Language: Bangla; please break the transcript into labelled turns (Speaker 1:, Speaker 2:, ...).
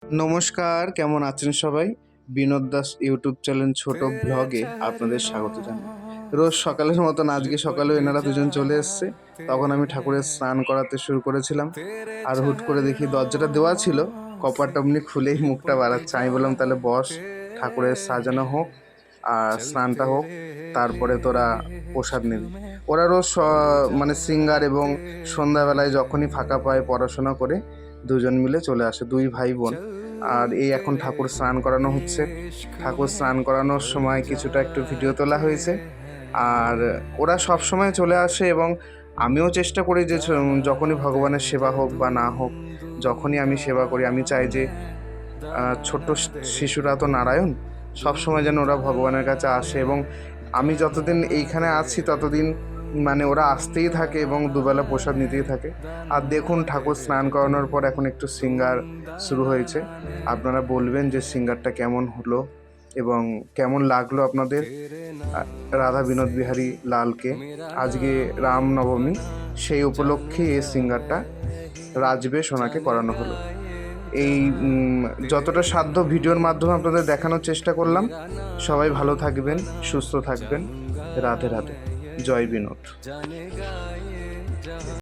Speaker 1: নমস্কার, কেমন আছেন সবাই? বিনোদ দাস ইউটিউব চ্যানেল ছোট ব্লগে আপনাদের স্বাগত জানাই। রোজ সকালের মতন আজকে সকালেও এনারা দুজন চলে এসছে। তখন আমি ঠাকুরের স্নান করাতে শুরু করেছিলাম। আর হুট করে দেখি দরজাটা দেওয়া ছিল, কপারটা অমনি খুলেই মুখটা বাড়াচ্ছে। আমি বললাম, তাহলে বস, ঠাকুরের সাজানো হোক আর স্নানটা হোক, তারপরে তোরা প্রসাদ নিবি। ওরা রোজ মানে সিঙ্গার এবং সন্ধ্যাবেলায় যখনই ফাঁকা পায় পড়াশোনা করে দুজন মিলে চলে আসে, দুই ভাই বোন। আর এই এখন ঠাকুর স্নান করানো হচ্ছে। ঠাকুর স্নান করানোর সময় কিছুটা একটু ভিডিও তোলা হয়েছে। আর ওরা সব সময় চলে আসে এবং আমিও চেষ্টা করি যে যখনই ভগবানের সেবা হোক বা না হোক, যখনই আমি সেবা করি আমি চাই যে ছোট্ট শিশুরা তো নারায়ণ, সবসময় যেন ওরা ভগবানের কাছে আসে। এবং আমি যতদিন এইখানে আছি ততদিন মানে ওরা আসতেই থাকে এবং দুবেলা প্রসাদ নিতেই থাকে। আর দেখুন, ঠাকুর স্নান করানোর পর এখন একটু সিঙ্গার শুরু হয়েছে। আপনারা বলবেন যে সিঙ্গারটা কেমন হলো এবং কেমন লাগলো আপনাদের। রাধা বিনোদ বিহারী লালকে আজকে রামনবমী, সেই উপলক্ষে এই সিঙ্গারটা রাজবেশ ওনাকে করানো হলো। এই যতটা সাধ্য ভিডিওর মাধ্যমে আপনাদের দেখানোর চেষ্টা করলাম। সবাই ভালো থাকবেন, সুস্থ থাকবেন। রাধে রাধে, জয় বিনোদ।